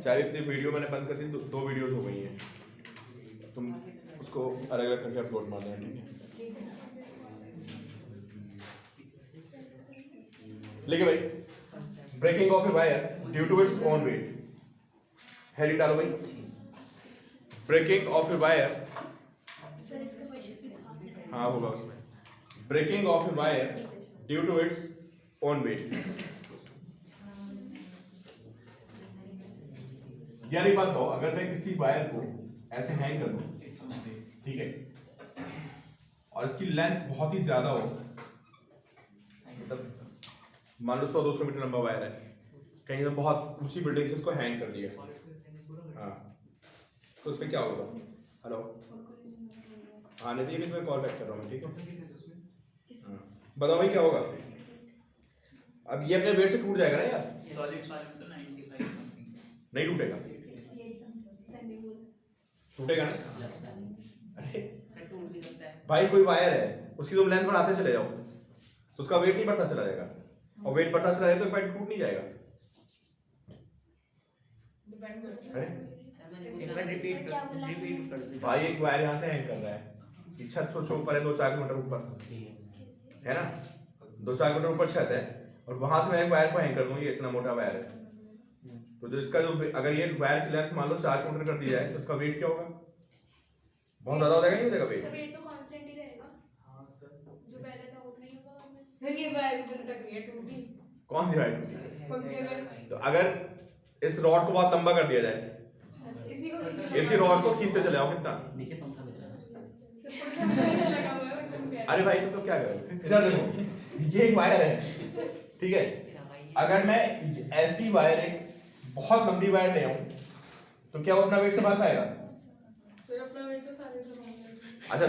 चाहे इतनी वीडियो मैंने बंद कर दी, दो वीडियोस हो गई हैं, तुम उसको अलग अलग करके अपलोड मार देना, ठीक है? लिखे भाई, breaking of a wire due to its own weight. Heading डालो भाई, ब्रेकिंग ऑफ ए वायर। हाँ होगा उसमें, breaking of a wire due to its own weight. यार एक बात बताओ, अगर मैं किसी वायर को ऐसे हैंग कर दूं, ठीक है, और इसकी लेंथ बहुत ही ज्यादा हो, मतलब मान लो 100-200 मीटर लंबा वायर है, कहीं तो बहुत ऊंची बिल्डिंग से इसको हैंग कर दिया, हाँ, तो उसमें क्या होगा? हेलो, आने दीजिए, मैं कॉल बैक कर रहा हूँ, ठीक है? हाँ बताओ भाई क्या होगा? अब ये अपने वेट से टूट जाएगा ना यार? तो 95 नहीं टूटेगा, टूटेगा ना? अरे टूट भी सकता है भाई कोई वायर है, उसकी तुम लेंथ बढ़ाते चले जाओ तो उसका वेट नहीं बढ़ता चला जाएगा, और वेट बढ़ता चला जाएगा तो वायर टूट नहीं जाएगा। अरे भाई एक वायर यहाँ से हैंग कर रहा है, छत से ऊपर है 2-4 मीटर ऊपर है ना, 2-4 मीटर ऊपर छत है, और वहां से मैं एक वायर को हैंग कर दूं, ये इतना मोटा वायर है, तो जो इसका जो अगर ये वायर की लेंथ मान लो 4 किलोमीटर कर दी जाए तो उसका वेट क्या होगा? बहुत ज्यादा हो जाएगा, नहीं हो जाएगा वेट? सर वेट तो कांस्टेंट ही रहेगा। हां सर जो पहले था उतना ही होगा बाद में। सर ये वायर भी टूट गई है, टूटी कौन सी वायर टूटी? पंखे में। तो अगर इस रॉड को बहुत लंबा कर दिया जाए, इसी को इसी रॉड को खींचते चले जाओ, कितना? नीचे पंखा भी चला लगा हुआ है तुम कह अरे भाई तुम लोग क्या करोगे? इधर देखो, ये एक वायर है, ठीक है, अगर मैं ऐसी वायर, एक बहुत लंबी वायर ले आऊं तो क्या वो अपना वेट संभाल पाएगा? फिर अपना वेट तो सारे से अच्छा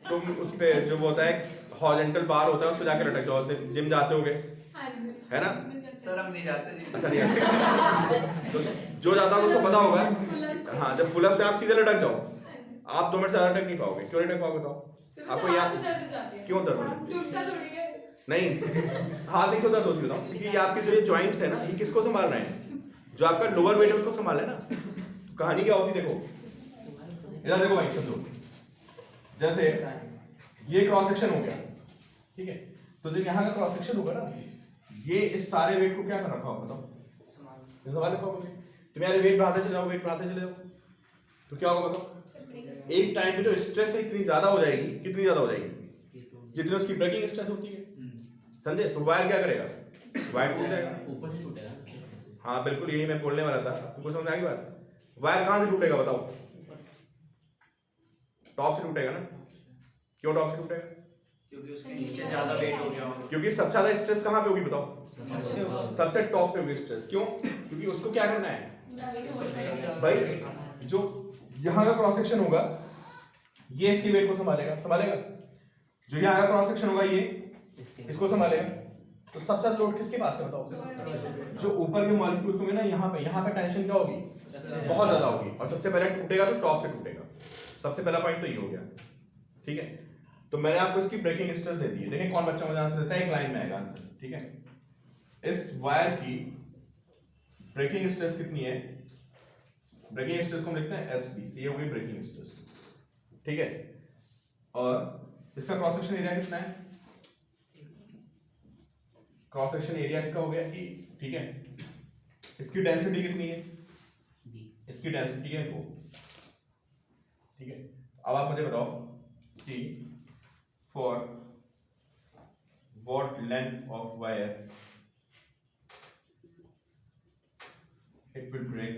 तुम उस पे जो होता है हॉरिजॉन्टल बार होता है उस पे जाके लटक जाओ, जैसे जिम जाते होगे, हां जी है ना? सर हम नहीं जाते जी अच्छा नहीं आते, तो जो जाता है उसको पता होगा। हाँ, जब फुल अप से आप सीधे लटक जाओ, आप 2 मिनट से ज्यादा लटक नहीं पाओगे। क्यों नहीं लटक पाओगे बताओ? आपको यहाँ क्यों दर्द होता है? टूटता थोड़ी है नहीं, हाथ नहीं क्यों दर्द होती बताओ? क्योंकि ये आपके जो ये जॉइंट्स है ना, ये किसको संभाल रहे हैं? जो आपका लोअर वेट है उसको संभाल है ना। तो कहानी क्या होती देखो, इधर देखो भाई समझो, जैसे ये क्रॉस सेक्शन हो गया, ठीक है, तो जो यहाँ का क्रॉस सेक्शन होगा ना, ये इस सारे वेट को क्या कर रखा होगा बताओ? ये सवाल रखा होगा, तुम यार वेट बढ़ाते चले जाओ, वेट बढ़ाते चले जाओ, तो क्या होगा बताओ? एक टाइम पे जो स्ट्रेस है इतनी ज्यादा हो जाएगी, कितनी ज्यादा हो जाएगी? जितनी उसकी ब्रेकिंग स्ट्रेस होती है, समझे? तो वायर क्या करेगा? वायर टूट जाएगा, ऊपर से टूटेगा। हाँ बिल्कुल यही मैं बोलने वाला था, तुमको समझ आ गई बात? वायर कहाँ से टूटेगा बताओ? टॉप से टूटेगा ना। क्यों टॉप से टूटेगा? क्योंकि उसके नीचे ज्यादा वेट हो गया होगा। क्योंकि सबसे ज्यादा स्ट्रेस कहाँ पे होगी बताओ? सबसे टॉप पे होगी स्ट्रेस। क्यों? क्योंकि उसको क्या करना है भाई, जो यहाँ का क्रॉस सेक्शन होगा ये इसकी वेट को संभालेगा, जो यहाँ का क्रॉस सेक्शन होगा ये इसको संभालेगा। तो सबसे ज्यादा लोड किसके पास है बताओ? जो ऊपर के मॉलिक्यूल्स होंगे ना, यहाँ पे टेंशन क्या होगी? बहुत ज्यादा होगी, और सबसे पहले टूटेगा तो टॉप से टूटेगा। सबसे पहला पॉइंट तो ये हो गया, ठीक है। तो मैंने आपको इसकी ब्रेकिंग स्ट्रेस दे दी है, देखें कौन बच्चा मुझे आंसर देता है, एक लाइन में आएगा आंसर, ठीक है। इस वायर की ब्रेकिंग स्ट्रेस कितनी है? ब्रेकिंग स्ट्रेस को हम लिखते हैं SB, ये हो गई ब्रेकिंग स्ट्रेस, ठीक है। और इसका क्रॉस सेक्शन एरिया कितना है? क्रॉस सेक्शन एरिया इसका हो गया E, ठीक है। इसकी डेंसिटी कितनी है? इसकी डेंसिटी है 2, ठीक है। अब आप मुझे बताओ कि for what length of wire it will break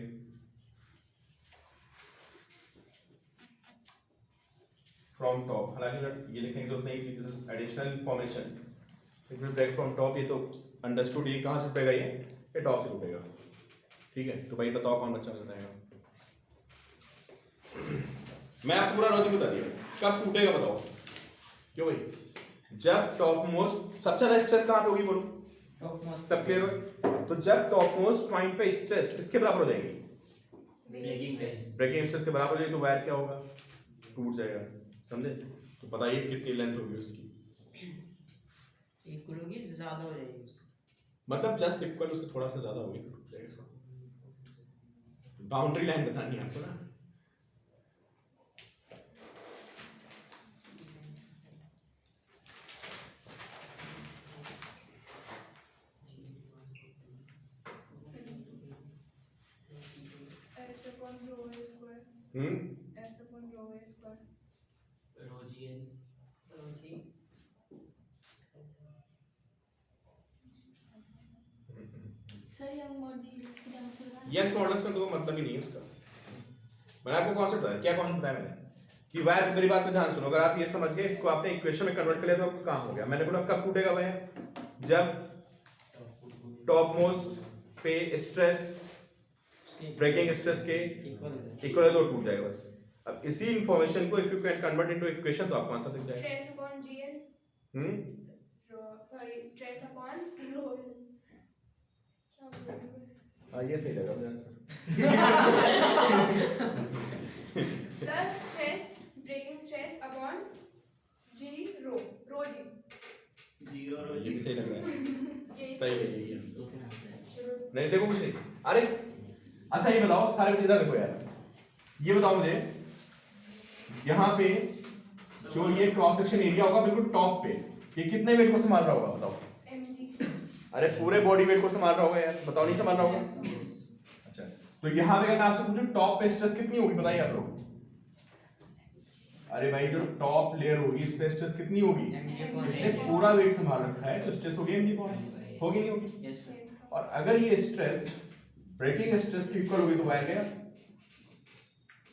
from top. हालांकि ये लिखने की जरूरत नहीं थी, this is additional information. It will break from top, ये तो अंडरस्टूड। ये कहाँ से टूटेगा? ये टॉप से टूटेगा, ठीक है। तो भाई बताओ कौन बच्चा बताएगा? मैं आपको पूरा लॉजिक बता दिया, कब टूटेगा बताओ? क्यों भाई? जब टॉप मोस्ट, सबसे ज्यादा स्ट्रेस कहाँ पे होगी बोलो? सब क्लियर हो? तो जब टॉप मोस्ट पॉइंट पे स्ट्रेस किसके बराबर हो जाएगी? ब्रेकिंग स्ट्रेस के बराबर हो जाएगी, तो वायर क्या होगा? टूट जाएगा, समझे? तो बताइए कितनी लेंथ होगी उसकी? इक्वल होगी, ज्यादा हो जाएगी, मतलब जस्ट इक्वल, उससे थोड़ा सा ज्यादा होगी, टूट जाएगा। बाउंड्री लाइन बतानी है आपको ना। S upon rho a square. S upon rho a square. Sir young module की आंसर बता यंग्स मॉडल्स में तो मतलब ही नहीं है उसका। मैंने आपको कॉन्सेप्ट बताया, क्या कॉन्सेप्ट बताया मैंने कि वायर, मेरी बात पे ध्यान सुनो, अगर आप ये समझ गए, इसको आपने इक्वेशन में कन्वर्ट कर लिया तो आपका काम हो गया। मैंने बोला कब टूटेगा वायर, जब टॉप मोस्ट पे स्ट्रेस ब्रेकिंग स्ट्रेस के इक्वल है तो टूट जाएगा बस। अब इसी इंफॉर्मेशन को if you can convert into equation तो आपको आंसर दिख जाएगा। Stress upon GL. Rho. Sorry. Stress upon rho. क्या बोल रही हूँ? हाँ ये सही लगा मुझे answer. Sir, stress, breaking stress upon G rho. Rho G. Zero ये भी सही लग रहा है, यही सही है यही है। Rho. नहीं देखो कुछ नहीं, अरे अच्छा ये बताओ, सारे बच्चे इधर देखो यार, ये बताओ मुझे, यहाँ पे जो ये क्रॉस सेक्शन एरिया होगा बिल्कुल टॉप पे, ये कितने वेट को संभाल रहा होगा बताओ? mg. अरे पूरे बॉडी वेट को संभाल रहा होगा यार, बताओ नहीं संभाल रहा होगा? अच्छा तो यहाँ पे अगर मैं आपसे पूछूं टॉप पे स्ट्रेस कितनी होगी बताइए आप लोग? अरे भाई जो टॉप लेयर होगी इस पे स्ट्रेस कितनी होगी? जिसने पूरा वेट संभाल रखा है तो स्ट्रेस होगी mg पॉइंट, होगी नहीं होगी? यस और अगर ये स्ट्रेस ब्रेकिंग स्ट्रेस की इक्वल होगी तो वायर गया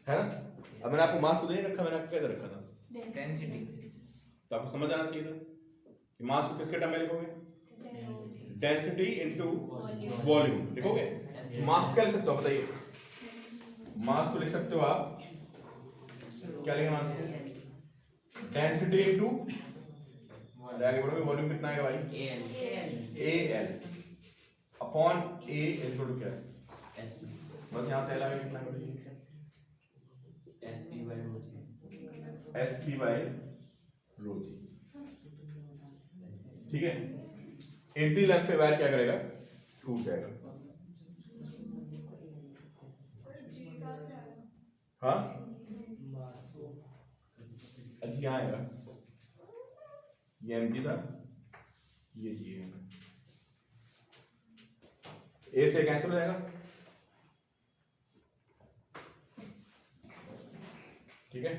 है ना। अब मैंने आपको मास तो नहीं रखा, मैंने आपको कैसे रखा था? डेंसिटी तो आपको समझ आना चाहिए था कि मास को किसके टर्म में लिखोगे? डेंसिटी इनटू वॉल्यूम लिखोगे। मास क्या लिख सकते हो बताइए? मास तो लिख सकते हो आप, क्या लिखेंगे मास को? डेंसिटी इनटू, आगे बढ़ोगे वॉल्यूम कितना आएगा भाई? A L upon A is equal to क्या है? बस यहाँ से एल कितना है? S P by rho G, ठीक है। इतनी लेंथ पे वायर क्या करेगा? टूट जाएगा। G कहाँ से आया? हाँ अच्छा यहाँ आएगा, ये एम जी था, ये जी है, ए से कैंसिल हो जाएगा, ठीक है।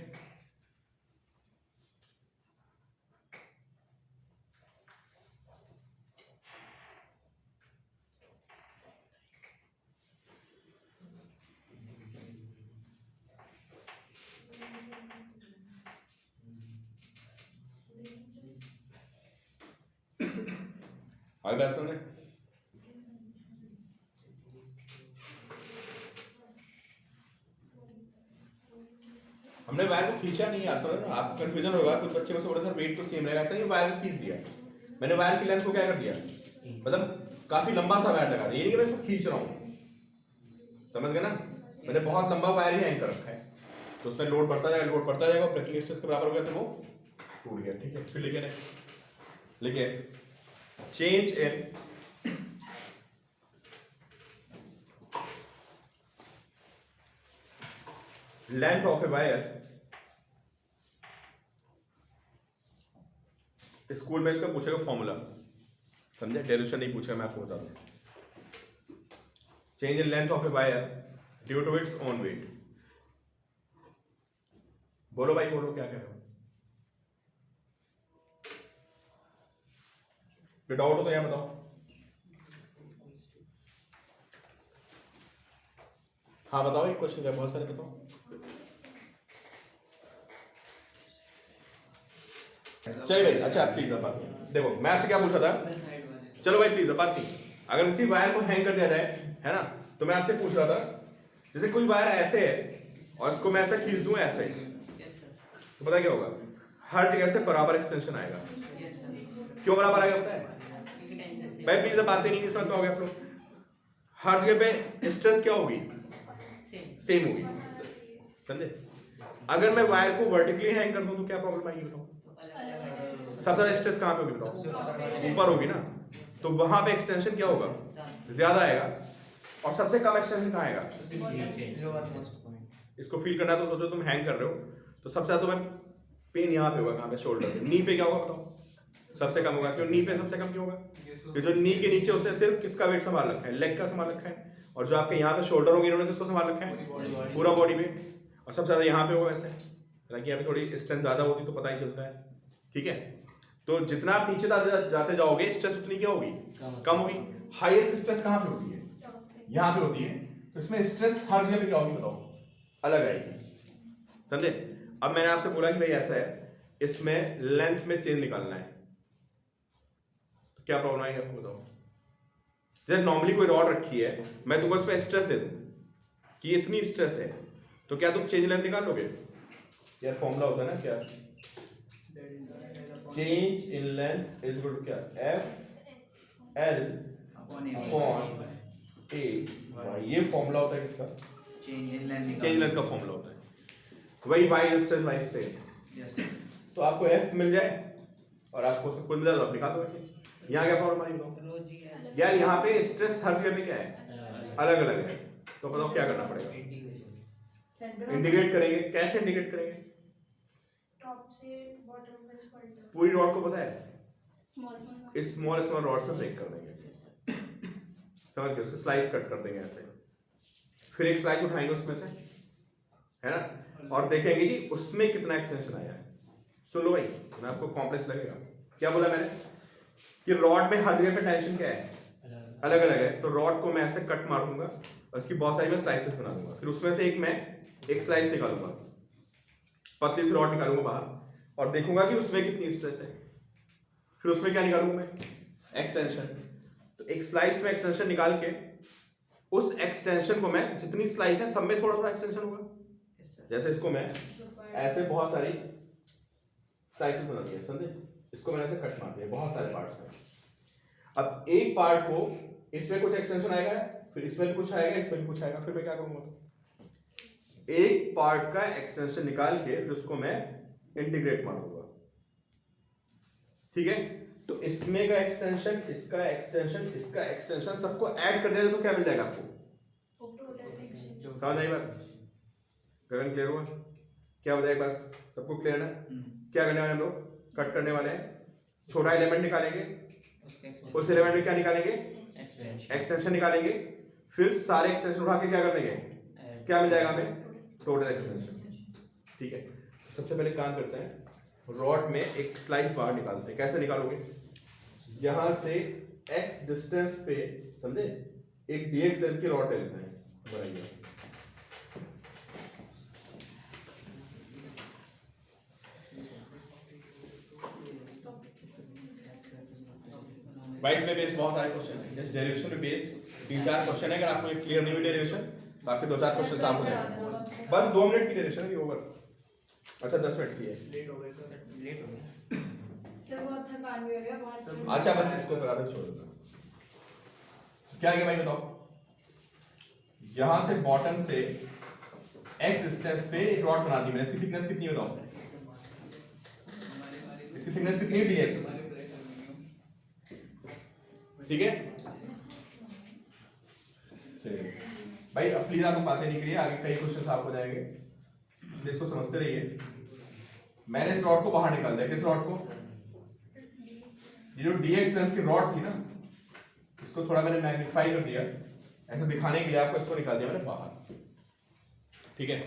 आगे बात सुन रहे? हमने वायर को खींचा नहीं है, सर आपको कंफ्यूजन होगा, कुछ बच्चे में से बोले सर वेट तो सेम रहेगा, ऐसा नहीं, वायर को खींच दिया। मैंने वायर की लेंथ को क्या कर दिया, मतलब काफी लंबा सा वायर लगा दिया, ये नहीं कि मैं इसको खींच रहा हूँ, समझ गए ना। मैंने बहुत लंबा वायर ही हैंग कर रखा है, तो उसमें लोड बढ़ता जाएगा, ब्रेकिंग स्ट्रेस के बराबर हो गया तो वो टूट गया, ठीक है। फिर लिखे नेक्स्ट, लिखे change in length of a wire. School में इसका पूछेगा फॉर्मूला, समझे, डेरिवेशन नहीं पूछेगा, मैं आपको बता दूं। Change in length of a wire due to its own weight. बोलो भाई बोलो, क्या कह रहे हो? डाउट हो तो यहाँ बताओ। हाँ बताओ, एक क्वेश्चन क्या, बहुत सारे बताओ। चलिए भाई, अच्छा प्लीज अब बात देखो, मैं आपसे क्या पूछा था, चलो भाई प्लीज अब बात नहीं, अगर किसी वायर को हैंग कर दिया जाए है ना, तो मैं आपसे पूछ रहा था, जैसे कोई वायर ऐसे है और इसको मैं ऐसा खींच दूं ऐसे, तो पता क्या होगा, हर जगह से बराबर एक्सटेंशन आएगा। क्यों बराबर आएगा पता है भाई? प्लीज अब बातें नहीं समझ पाओगे आप लोग। हर जगह पे स्ट्रेस क्या होगी? सेम होगी, समझे। अगर मैं वायर को वर्टिकली हैंग कर दूं तो क्या प्रॉब्लम आएगी बताओ? सबसे ज्यादा स्ट्रेस कहां पे होगी बताओ? ऊपर होगी ना, तो वहां पे एक्सटेंशन क्या होगा? ज्यादा आएगा। और सबसे कम एक्सटेंशन कहाँ आएगा? Lower most point. इसको फील करना तो सोचो तुम हैंग कर रहे हो तो सबसे ज्यादा तुम्हें पेन यहाँ पे होगा, कहाँ पे? शोल्डर पे। नी पे क्या होगा बताओ? सबसे कम होगा। क्यों नी पे सबसे कम क्यों होगा? कि जो नी के नीचे उसने सिर्फ किसका वेट संभाल रखा है? लेग का संभाल रखा है। और जो आपके यहाँ पे शोल्डर होंगे इन्होंने किसको संभाल रखा है? पूरा बॉडी वेट। और सबसे ज्यादा यहाँ पे होगा ऐसे, हालांकि यहाँ पे थोड़ी स्ट्रेंथ ज्यादा होती तो पता ही चलता है, ठीक है। तो जितना आप नीचे जाते जाओगे स्ट्रेस उतनी क्या होगी? कम होगी। हाईएस्ट स्ट्रेस कहाँ पे होती है? यहाँ पे होती है। तो इसमें स्ट्रेस हर जगह पे क्या होगी बताओ? अलग आएगी, समझे? अब मैंने आपसे बोला कि भाई ऐसा है, इसमें लेंथ में चेंज निकालना है, तो क्या प्रॉब्लम आएगी आपको बताओ? जैसे नॉर्मली कोई रॉड रखी है, मैं तुमको इस पे स्ट्रेस दे दूं कि इतनी स्ट्रेस है, तो क्या तुम चेंज लेंथ निकाल लोगे? यार फॉर्मूला होता है ना क्या? Change in length is equal to क्या? F L upon A. ये फॉर्मूला होता है किसका? चेंज इन लेंथ का फॉर्मूला होता है। वही Y stress Y strain. Yes. तो आपको एफ मिल जाए और आपको सब कुछ मिल जाए तो आप निकाल दो। यहाँ क्या प्रॉब्लम आई बताओ? यार यहाँ पे स्ट्रेस हर जगह पे क्या है? अलग अलग है। तो बताओ क्या करना पड़ेगा? इंटीग्रेट करेंगे। कैसे इंटीग्रेट करेंगे? टॉप से बॉटम पे पलटो। पूरी रॉड को पता है? स्मॉल स्मॉल स्मॉल रॉड्स में ब्रेक कर देंगे, समझ गए? उसको स्लाइस कट कर देंगे ऐसे। फिर एक स्लाइस उठाएंगे उसमें से, है ना, और देखेंगे कि उसमें कितना एक्सटेंशन आया है। सुन लो भाई, मैं आपको कॉम्प्लेक्स लगेगा। क्या बोला मैंने? कि रॉड में हर जगह पे टेंशन क्या है? अलग अलग है। तो रॉड को मैं ऐसे कट मार दूंगा और उसकी बहुत सारी मैं स्लाइसेस बना दूंगा। फिर उसमें से एक स्लाइस निकालूंगा, पतली सी रॉड निकालूंगा बाहर और देखूंगा कि उसमें कितनी स्ट्रेस है। फिर उसमें क्या निकालूंगा मैं? एक्सटेंशन। तो एक स्लाइस में एक्सटेंशन निकाल के उस एक्सटेंशन को मैं, जितनी स्लाइस है सब में थोड़ा थोड़ा एक्सटेंशन होगा। जैसे इसको मैं ऐसे बहुत सारी स्लाइसेस बना दिया, समझे? इसको मैंने ऐसे कट मार दिया बहुत सारे पार्ट्स में। अब एक पार्ट को इसमें कुछ एक्सटेंशन आएगा, फिर इसमें भी कुछ आएगा, इसमें भी कुछ आएगा। फिर मैं क्या करूंगा? एक पार्ट का एक्सटेंशन निकाल के फिर उसको मैं इंटीग्रेट मार दूंगा, ठीक है। तो इसमें का एक्सटेंशन, इसका एक्सटेंशन, इसका एक्सटेंशन सबको ऐड कर दिया तो क्या मिल जाएगा आपको? समझ आई बात? गगन क्लियर हुआ? क्या बताया एक बार? सबको क्लियर है? क्या करने वाले हम लोग? कट करने वाले हैं। छोटा एलिमेंट निकालेंगे, उस एलिमेंट में क्या निकालेंगे? एक्सटेंशन निकालेंगे। फिर सारे एक्सटेंशन उठा के क्या कर देंगे? क्या मिल जाएगा हमें? टोटल एक्सटेंशन, ठीक है। सबसे पहले काम करते हैं, रॉड में एक स्लाइस बाहर निकालते हैं। कैसे निकालोगे? यहां से x डिस्टेंस पे, समझे, एक dx लेंथ की रॉड ले लेते हैं। बनाइए। वाइस में बेस्ड बहुत सारे क्वेश्चन हैं, जैसे डेरिवेशन पे बेस्ड 3-4 क्वेश्चन है। अगर आपको ये क्लियर नहीं हुई डेरिवेशन तो आपके 2-4 क्वेश्चन साफ हो जाएंगे। बस 2 मिनट की डेरिवेशन है, ओवर। अच्छा 10 मिनट की है। लेट हो गए सर, लेट हो गए सर, बहुत थकान भी हो रही है बाहर। अच्छा बस इसको करा दो, छोड़ दो। क्या है भाई बताओ? यहां से बॉटम से x डिस्टेंस पे एक रॉड बना दी मैंने। इसकी थिकनेस कितनी है बताओ? इसकी थिकनेस कितनी है? dx, ठीक है। चलिए भाई, अब प्लीज आपको बातें नहीं करिए, आगे कई क्वेश्चन आप हो जाएंगे, इसलिए इसको समझते रहिए। मैंने इस रॉड को बाहर निकाल दिया। किस रॉड को? ये जो dx लेंथ की रॉड थी ना, इसको थोड़ा मैंने मैग्नीफाई कर दिया ऐसे दिखाने के लिए आपको। इसको निकाल दिया मैंने बाहर, ठीक है।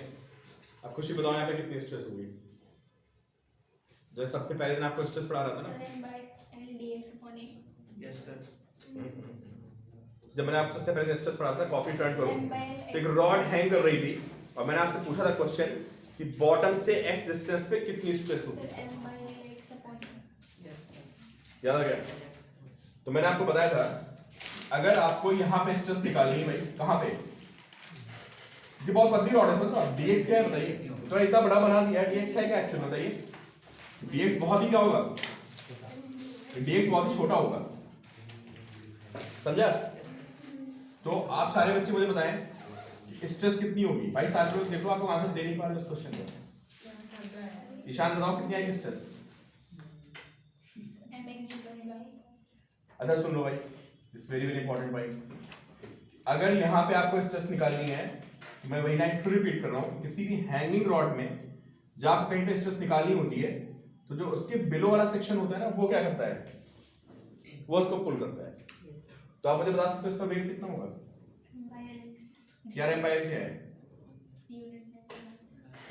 अब खुशी बताओ यहाँ पे कितनी स्ट्रेस होगी? जो सबसे पहले दिन आपको स्ट्रेस पढ़ा रहा था ना, यस सर। जब मैंने आपको सबसे पहले स्ट्रेस पढ़ा था, कॉपी टर्न करो, तो एक रॉड हैंग कर रही थी और मैंने आपसे पूछा था क्वेश्चन कि बॉटम से x डिस्टेंस पे कितनी स्ट्रेस होगी? याद आ गया? तो मैंने आपको बताया था, अगर आपको यहाँ पे स्ट्रेस निकालनी है भाई, कहाँ पे? ये बहुत पतली रॉड है, समझ लो। dx क्या है बताइए? तो इतना बड़ा बना दिया, dx है क्या एक्चुअली बताइए? dx बहुत ही क्या होगा? dx बहुत ही छोटा होगा, समझा? तो आप सारे बच्चे मुझे बताएं स्ट्रेस कितनी होगी? भाई सारे लोग देखो, आप लोग आंसर दे नहीं पा रहे उस क्वेश्चन का। ईशान बताओ कितनी आएगी स्ट्रेस? अच्छा सुन लो भाई, दिस वेरी वेरी इंपॉर्टेंट भाई। अगर यहाँ पे आपको स्ट्रेस निकालनी है, मैं वही लाइन फिर रिपीट कर रहा हूँ, किसी भी हैंगिंग रॉड में जब आपको कहीं पे स्ट्रेस निकालनी होती है तो जो उसके बिलो वाला सेक्शन होता है ना, वो क्या करता है, वो उसको पुल करता है। तो आप मुझे बता सकते हो इसका वेट कितना होगा यार? एम बाई एल क्या है?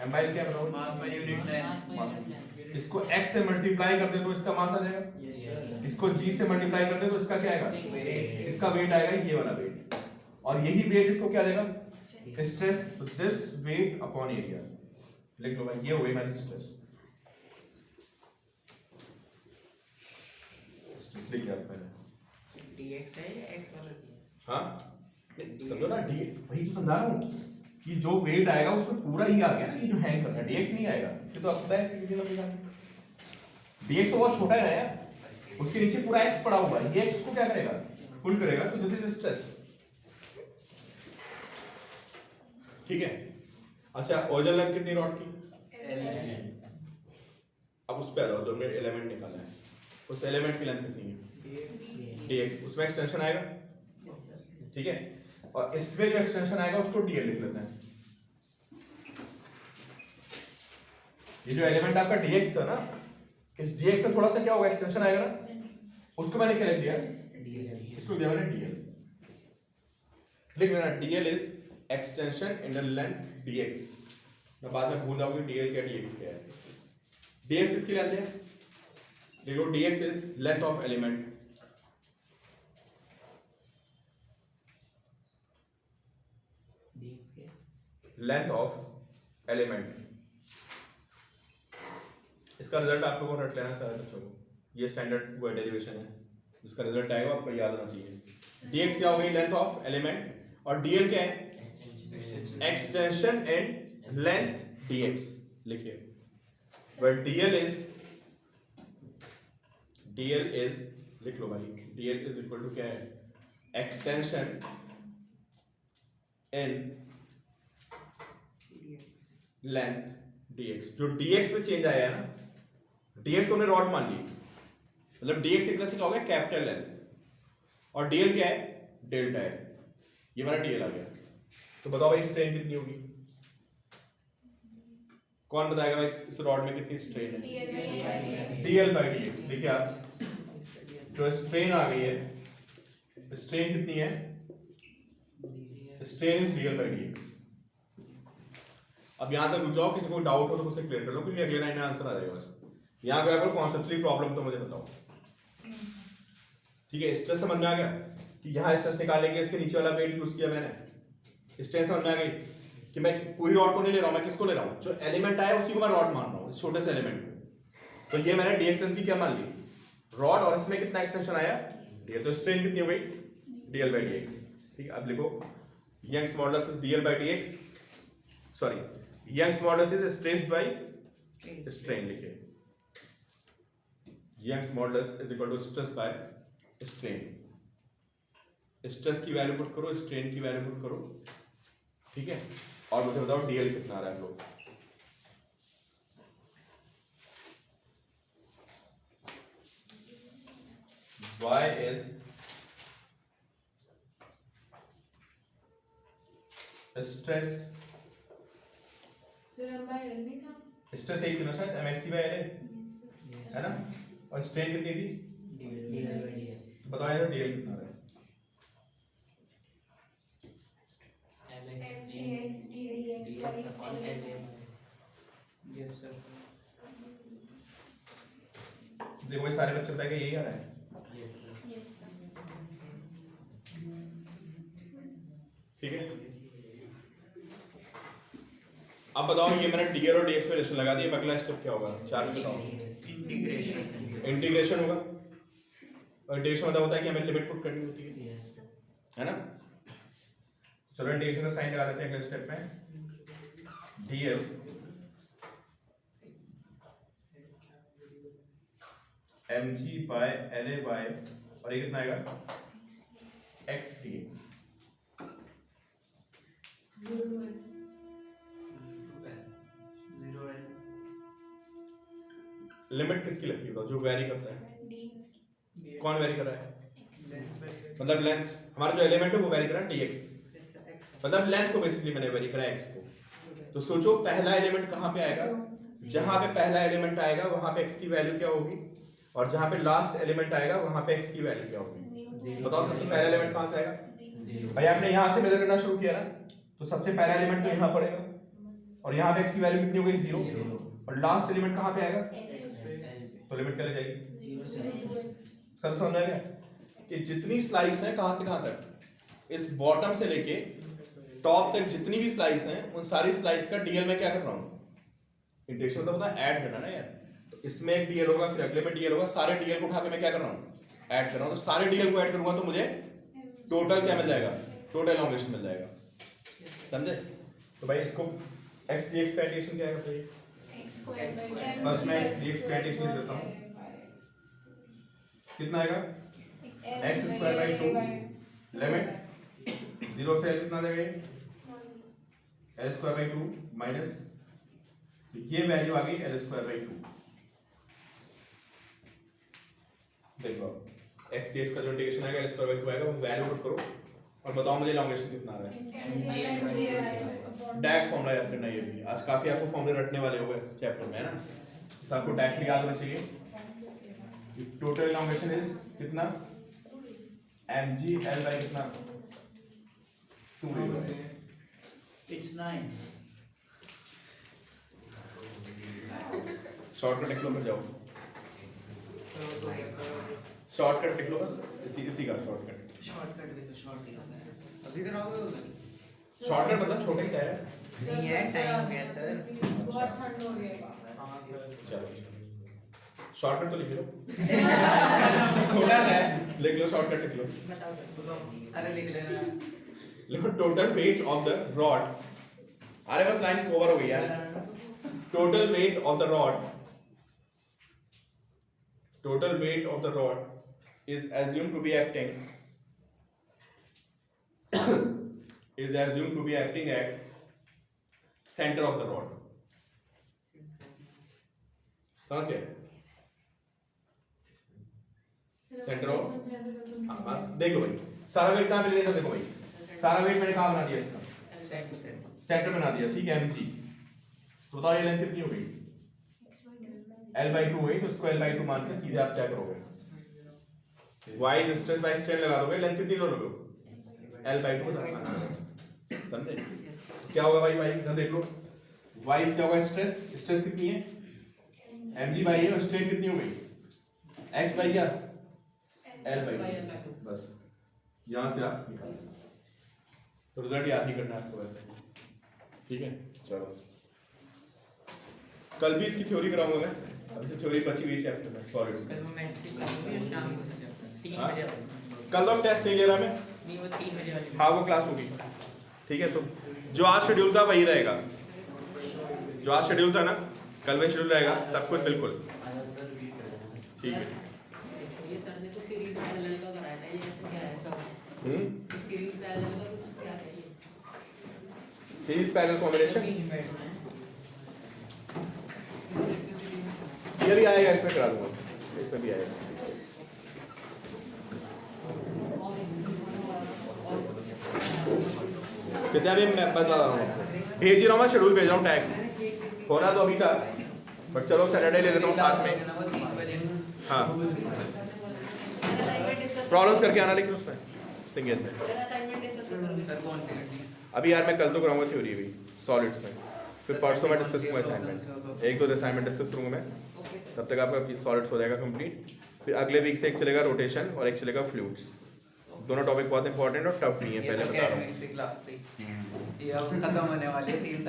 एम बाई एल क्या बताओ? मास पर यूनिट लेंथ। इसको x से मल्टीप्लाई कर दे तो इसका मास आ जाएगा, इसको g से मल्टीप्लाई कर दे तो इसका क्या आएगा, इसका वेट आएगा, ये वाला वेट, और यही वेट इसको क्या देगा, stress. This weight upon area लिख लो भाई, ये हो गई हमारी स्ट्रेस। स्ट्रेस लिख दिया पहले। dx है या x वाला दिया? हाँ समझो ना, डी वही तो समझा रहा हूँ कि जो वेट आएगा उसमें पूरा ही आ गया ना, ये जो हैंग कर रहा है डीएक्स नहीं आएगा। ये तो आपको पता है कि डीएक्स तो बहुत छोटा है ना यार, उसके नीचे पूरा एक्स पड़ा हुआ है, ये एक्स को क्या करेगा, पुल करेगा, तो दिस इज स्ट्रेस। ठीक है, अच्छा ओरिजिनल लेंथ कितनी रॉड की? अब उस पे आ जाओ, जो हमने एलिमेंट निकाला है उस एलिमेंट की लेंथ कितनी है? dx, उसमें एक्सटेंशन आएगा, ठीक है, और इसमें जो एक्सटेंशन आएगा उसको dl लिख लेते हैं। ये जो एलिमेंट आपका dx था ना, इस dx में थोड़ा सा क्या होगा, एक्सटेंशन आएगा ना, उसको मैंने क्या लिख दिया, इसको दिया मैंने dl। लिख लेना dl is extension in the length dx। मैं बाद में भूल जाऊंगी dl क्या dx क्या है। dx किसकी लेंथ है, देखो dx is length of element, length of element. इसका रिजल्ट आप लोगों को रट लेना सारे बच्चों को, ये स्टैंडर्ड वो डेरिवेशन है, जिसका रिजल्ट आएगा आपको याद होना चाहिए। dx क्या हो गई, लेंथ ऑफ एलिमेंट, और dl क्या है, एक्सटेंशन एंड लेंथ dx लिखिए। बट dl इज लिख लो भाई, dl इज इक्वल टू क्या है, एक्सटेंशन इन लेंथ dx। जो dx में चेंज आया है ना, dx को हमने रॉड मान ली, मतलब dx एक तरह से क्या हो गया, कैपिटल L, और dl क्या है, डेल्टा है, ये हमारा dl आ गया। तो बताओ भाई स्ट्रेन कितनी होगी, कौन बताएगा भाई इस रॉड में कितनी स्ट्रेन है? dl by dx। देखिए आप, जो स्ट्रेन आ गई है, स्ट्रेन कितनी है, strain is dl by dx। अब यहां तक रुक जाओ, किसी को डाउट हो तो मुझसे क्लियर कर लो, क्योंकि अगले लाइन में आंसर आ जाएगा बस। यहां पे अगर कॉन्सेप्चुअली प्रॉब्लम तो मुझे बताओ, ठीक है। स्ट्रेस समझ में आ गया कि यहां स्ट्रेस निकालने के इसके नीचे वाला वेट यूज किया मैंने, स्ट्रेस समझ में आ गई कि मैं पूरी रॉड को नहीं ले रहा हूं, मैं किसको ले रहा हूं, जो एलिमेंट आया उसी को मैं रॉड मान रहा हूं, इस छोटे से एलिमेंट को। तो ये मैंने dx लेंथ की क्या मान ली, रॉड, और इसमें कितना एक्सटेंशन आया, dl। तो स्ट्रेन कितनी हो गई, dl बाई dx। ठीक है, अब लिखो Young's modulus is dl by dx, sorry Young's modulus is stress by strain. लिखिए Young's modulus is equal to stress by strain. Stress की वैल्यू पुट करो, स्ट्रेन की वैल्यू पुट करो, ठीक है, और मुझे बताओ dl कितना आ रहा है लोग। y is स्ट्रेस, स्ट्रेस एक थी ना शायद, mxc बाय l है ना, और स्ट्रेन कितनी थी, बताओ यार dl कितना आ रहा है। Yes sir। देखो ये सारे बच्चे बताएंगे यही आ रहा है। ठीक है, अब बताओ ये मैंने dl और dx में रिलेशन लगा दिया, अगला स्टेप क्या होगा, चार में बताओ। इंटीग्रेशन होगा, और इंटीग्रेशन मतलब होता है कि हमें लिमिट पुट करनी होती है ना। चलो इंटीग्रेशन का साइन लगा देते हैं अगले स्टेप में, dl mg by la by, और ये कितना आएगा, x dx। लिमिट किसकी लगती है, जो वेरी करता है, कौन वेरी कर रहा है, मतलब लेंथ हमारा जो एलिमेंट है वो वेरी करा dx, मतलब लेंथ को बेसिकली मैंने वेरी करा x को। तो सोचो पहला एलिमेंट कहाँ पे आएगा, जहां पे पहला एलिमेंट आएगा वहां पे x की वैल्यू क्या होगी, और जहां पे लास्ट एलिमेंट आएगा वहां पे x की वैल्यू क्या होगी। बताओ सबसे पहला एलिमेंट कहां से आएगा। भाई आपने यहां से मेजर करना शुरू किया ना, तो सबसे पहला एलिमेंट तो यहां पड़ेगा, और यहां पे x की वैल्यू कितनी हो गई 0, और लास्ट एलिमेंट कहां पे आएगा, तो लिमिट क्या लग जाएगी 0 कल समझ आ गया कि जितनी स्लाइस है कहां से कहां तक, इस बॉटम से लेके टॉप तक जितनी भी स्लाइस हैं उन सारी स्लाइस का डीएल में क्या कर रहा हूं, इंटीग्रेशन मतलब होता है ऐड करना ना यार। तो इसमें एक डीएल होगा, फिर अगले में डीएल होगा, सारे डीएल को उठा के मैं क्या कर रहा हूं, ऐड कर रहा हूं। तो सारे डीएल को ऐड करूंगा तो मुझे टोटल क्या मिल जाएगा, टोटल एलोंगेशन मिल जाएगा, समझे। तो भाई इसको x dx का इंटीग्रेशन क्या आएगा बताइए। बस मैं x dx का इंटीग्रेशन लिख देता हूं, कितना आएगा x स्क्वायर बाई 2 लिमिट 0 से l कितना देगा l स्क्वायर बाई 2 माइनस ये वैल्यू आ गई l स्क्वायर बाई 2। देखो x dx का जो इंटीग्रेशन आएगा l स्क्वायर बाई 2 आएगा, वो वैल्यू पुट करो और बताओ मुझे एलोंगेशन कितना आ रहा है। डैक फॉर्मूला याद करना, ये भी आज काफी आपको फॉर्मूले रटने वाले हो गए इस चैप्टर में, है ना। तो आपको डायरेक्टली याद होना चाहिए। टोटल एलोंगेशन इज कितना mg l बाय कितना 2 It's 9. शॉर्टकट लिख लो, फिर जाओ शॉर्टकट लिख लो, बस इसी का शॉर्टकट। शॉर्टकट देखो, शॉर्टकट अभी कराओगे उधर। शॉर्टकट मतलब छोटे से है, नहीं है, टाइम हो गया सर। बहुत ठंड हो गई है। हाँ सर। चलो शॉर्टकट तो लिख लो छोटा सा है, लिख लो शॉर्टकट लिख लो। बताओ। अरे लिख लेना। लिखो total weight of the rod, अरे बस लाइन ओवर हो गई यार। Total weight of the rod, total weight of the rod is assumed to be acting at center of the rod, समझ गए, सेंटर ऑफ। देख लो भाई सारा वेट कहाँ पे लिया था, देखो भाई सारा वेट मैंने कहाँ बना दिया, इसका सेंटर बना दिया, ठीक है mg। तो बताओ ये लेंथ कितनी हो गई l/2 है, तो इसको l/2 मान के सीधे आप क्या करोगे, y is stress by strain लगा दोगे, लेंथ कितनी लो लोगे l/2 समझे। क्या होगा भाई, इधर देख लो y इस क्या होगा स्ट्रेस, स्ट्रेस कितनी है mg बाई है, और स्ट्रेन कितनी हो गई x बाई क्या l/2, बस यहां से आप निकाल लो। तो रिजल्ट याद ही करना है आपको वैसे, ठीक है। चलो कल भी इसकी थ्योरी कराऊंगा मैं, अभी से थ्योरी बची हुई चैप्टर में सॉलिड्स। कल मैं मैथ्स की करूंगी शाम को से चैप्टर 3 हाँ? बजे वाली। कल तो टेस्ट नहीं ले रहा मैं, नहीं वो 3 बजे वाली। हाँ वो क्लास होगी, ठीक है। तो जो आज शेड्यूल था वही रहेगा, जो आज शेड्यूल था ना कल वही शेड्यूल रहेगा, सब कुछ बिल्कुल ठीक है। ये सर ने तो सीरीज पैरेलल का कराया था, ये क्या है सब सीरीज पैरेलल का कुछ क्या है ये सीरीज पैरेलल कॉम्बिनेशन नहीं बैठना है। ये भी आएगा, इसमें करा दूंगा, इसमें भी आएगा। सीधा भी मैं बता रहा हूँ, भेज ही रहा हूँ मैं, शेड्यूल भेज रहा हूँ, टैग हो रहा तो अभी था, बट चलो सैटरडे ले लेता हूँ साथ में। हाँ प्रॉब्लम्स करके आना, लेकिन उसमें सिंगल में सर कौन सी करनी है? अभी यार मैं कल तो कराऊंगा थ्योरी भी सॉलिड्स में, फिर परसों मैं डिस्कस करूंगा असाइनमेंट, एक दो असाइनमेंट डिस्कस करूंगा मैं, तब तक आपका सॉलिड्स हो जाएगा कंप्लीट। फिर अगले वीक से एक चलेगा रोटेशन और एक चलेगा फ्लूइड्स। दोनों टॉपिक बहुत इंपॉर्टेंट और टफ नहीं है, पहले बता रहा हूँ। ये अब खत्म होने वाले 3